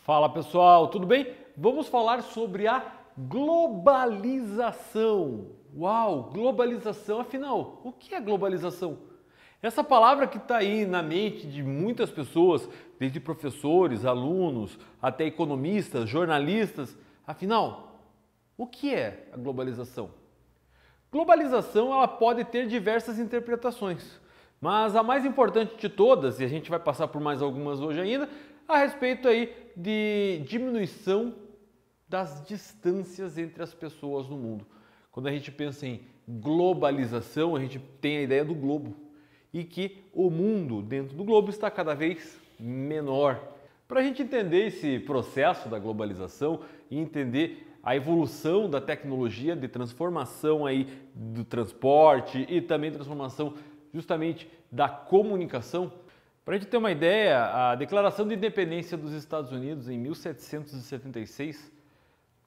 Fala pessoal, tudo bem? Vamos falar sobre a globalização. Uau, globalização, afinal, o que é globalização? Essa palavra que está aí na mente de muitas pessoas, desde professores, alunos, até economistas, jornalistas, afinal, o que é a globalização? Globalização ela pode ter diversas interpretações, mas a mais importante de todas, e a gente vai passar por mais algumas hoje ainda, a respeito aí de diminuição das distâncias entre as pessoas no mundo. Quando a gente pensa em globalização, a gente tem a ideia do globo e que o mundo dentro do globo está cada vez menor. Para a gente entender esse processo da globalização e entender a evolução da tecnologia de transformação aí do transporte e também transformação justamente da comunicação, para a gente ter uma ideia, a Declaração de Independência dos Estados Unidos em 1776,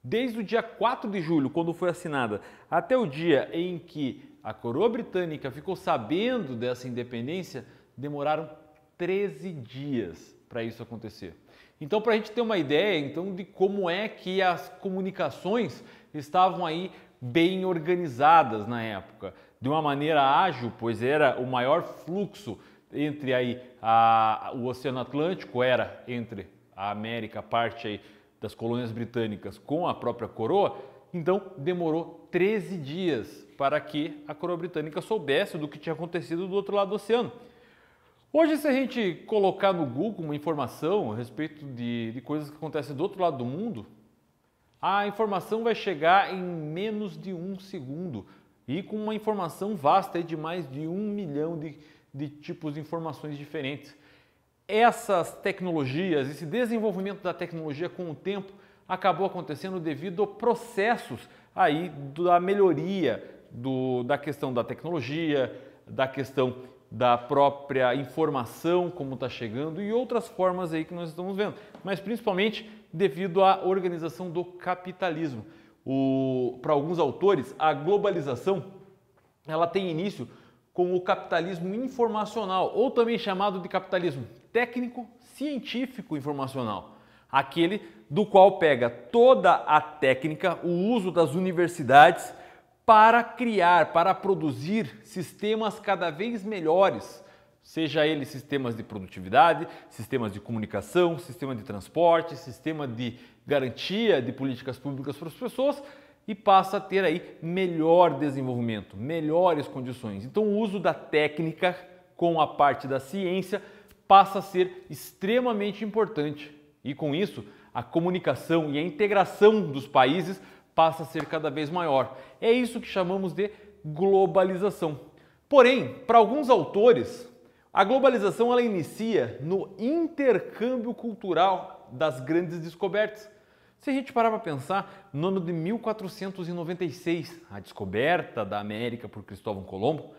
desde o dia 4 de julho, quando foi assinada, até o dia em que a coroa britânica ficou sabendo dessa independência, demoraram 13 dias para isso acontecer. Então, para a gente ter uma ideia então, de como é que as comunicações estavam aí bem organizadas na época, de uma maneira ágil, pois era o maior fluxo entre aí o Oceano Atlântico, era entre a América, parte aí das colônias britânicas com a própria coroa, então demorou 13 dias para que a coroa britânica soubesse do que tinha acontecido do outro lado do oceano. Hoje, se a gente colocar no Google uma informação a respeito de coisas que acontecem do outro lado do mundo, a informação vai chegar em menos de um segundo e com uma informação vasta de mais de 1 milhão de tipos de informações diferentes. Essas tecnologias, esse desenvolvimento da tecnologia com o tempo acabou acontecendo devido a processos aí da melhoria da questão da tecnologia, da questão da própria informação, como está chegando e outras formas aí que nós estamos vendo, mas principalmente devido à organização do capitalismo. Para alguns autores, a globalização ela tem início com o capitalismo informacional, ou também chamado de capitalismo técnico-científico informacional, aquele do qual pega toda a técnica, o uso das universidades para criar, para produzir sistemas cada vez melhores, seja eles sistemas de produtividade, sistemas de comunicação, sistema de transporte, sistema de garantia de políticas públicas para as pessoas, e passa a ter aí melhor desenvolvimento, melhores condições. Então o uso da técnica com a parte da ciência passa a ser extremamente importante e com isso a comunicação e a integração dos países passa a ser cada vez maior. É isso que chamamos de globalização. Porém, para alguns autores, a globalização ela inicia no intercâmbio cultural das grandes descobertas. Se a gente parar para pensar, no ano de 1496, a descoberta da América por Cristóvão Colombo,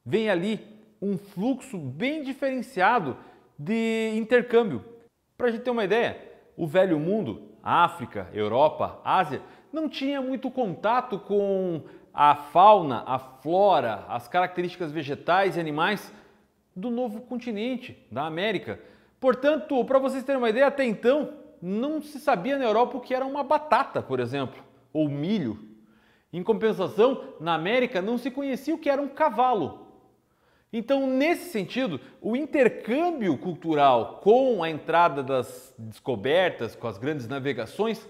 vem ali um fluxo bem diferenciado de intercâmbio. Para a gente ter uma ideia, o velho mundo, África, Europa, Ásia, não tinha muito contato com a fauna, a flora, as características vegetais e animais do novo continente, da América. Portanto, para vocês terem uma ideia, até então, não se sabia na Europa o que era uma batata, por exemplo, ou milho. Em compensação, na América não se conhecia o que era um cavalo. Então, nesse sentido, o intercâmbio cultural com a entrada das descobertas, com as grandes navegações,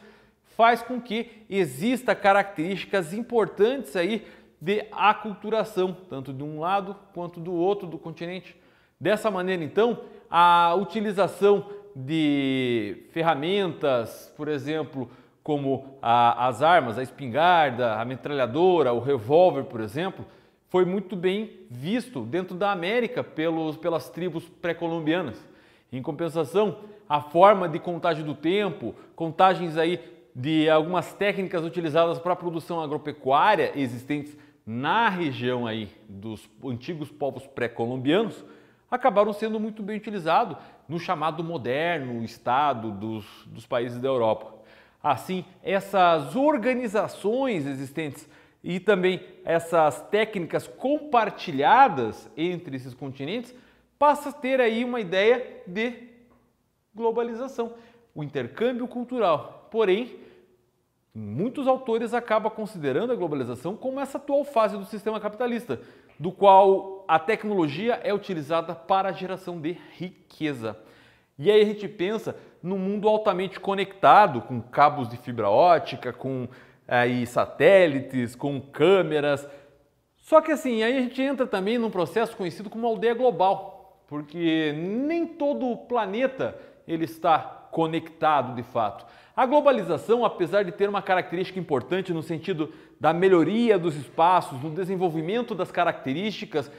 faz com que exista características importantes aí de aculturação, tanto de um lado quanto do outro do continente. Dessa maneira, então, a utilização de ferramentas, por exemplo, como as armas, a espingarda, a metralhadora, o revólver, por exemplo, foi muito bem visto dentro da América pelas tribos pré-colombianas. Em compensação, a forma de contagem do tempo, contagens aí de algumas técnicas utilizadas para a produção agropecuária existentes na região aí dos antigos povos pré-colombianos, acabaram sendo muito bem utilizados no chamado moderno Estado dos países da Europa. Assim, essas organizações existentes e também essas técnicas compartilhadas entre esses continentes passa a ter aí uma ideia de globalização. o intercâmbio cultural. Porém, muitos autores acabam considerando a globalização como essa atual fase do sistema capitalista, do qual a tecnologia é utilizada para a geração de riqueza. E aí a gente pensa num mundo altamente conectado, com cabos de fibra ótica, com satélites, com câmeras. Só que assim, aí a gente entra também num processo conhecido como aldeia global, porque nem todo o planeta ele está conectado de fato. A globalização, apesar de ter uma característica importante no sentido da melhoria dos espaços, no desenvolvimento das características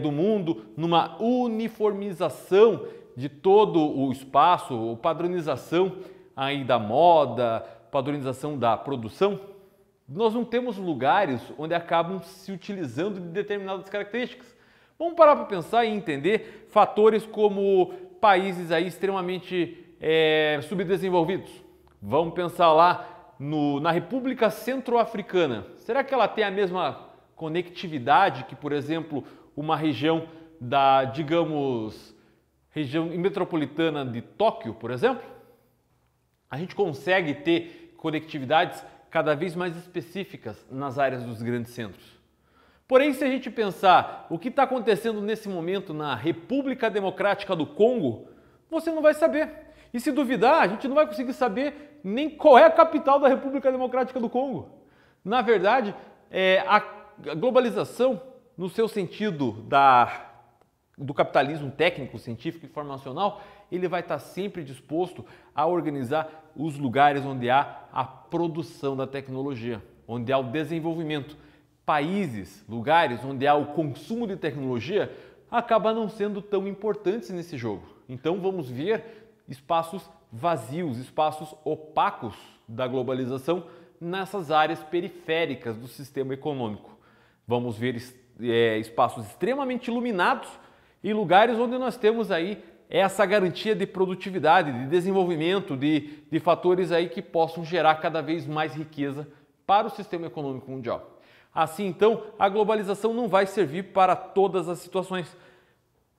do mundo, numa uniformização de todo o espaço, padronização aí da moda, padronização da produção, nós não temos lugares onde acabam se utilizando de determinadas características. Vamos parar para pensar e entender fatores como países aí extremamente subdesenvolvidos. Vamos pensar lá na República Centro-Africana. Será que ela tem a mesma conectividade que, por exemplo, uma região região metropolitana de Tóquio, por exemplo? A gente consegue ter conectividades cada vez mais específicas nas áreas dos grandes centros. Porém, se a gente pensar o que está acontecendo nesse momento na República Democrática do Congo, você não vai saber. E se duvidar, a gente não vai conseguir saber nem qual é a capital da República Democrática do Congo. Na verdade, a globalização, no seu sentido do capitalismo técnico, científico e informacional, ele vai estar sempre disposto a organizar os lugares onde há a produção da tecnologia, onde há o desenvolvimento. Países, lugares onde há o consumo de tecnologia, acabam não sendo tão importantes nesse jogo. Então vamos ver espaços vazios, espaços opacos da globalização nessas áreas periféricas do sistema econômico. Vamos ver espaços extremamente iluminados e lugares onde nós temos aí essa garantia de produtividade, de desenvolvimento, de fatores aí que possam gerar cada vez mais riqueza para o sistema econômico mundial. Assim, então, a globalização não vai servir para todas as situações,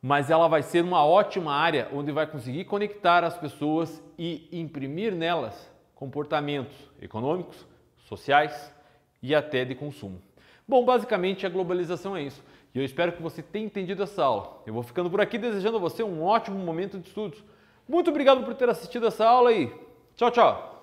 mas ela vai ser uma ótima área onde vai conseguir conectar as pessoas e imprimir nelas comportamentos econômicos, sociais e até de consumo. Bom, basicamente a globalização é isso. E eu espero que você tenha entendido essa aula. Eu vou ficando por aqui desejando a você um ótimo momento de estudos. Muito obrigado por ter assistido essa aula e tchau, tchau!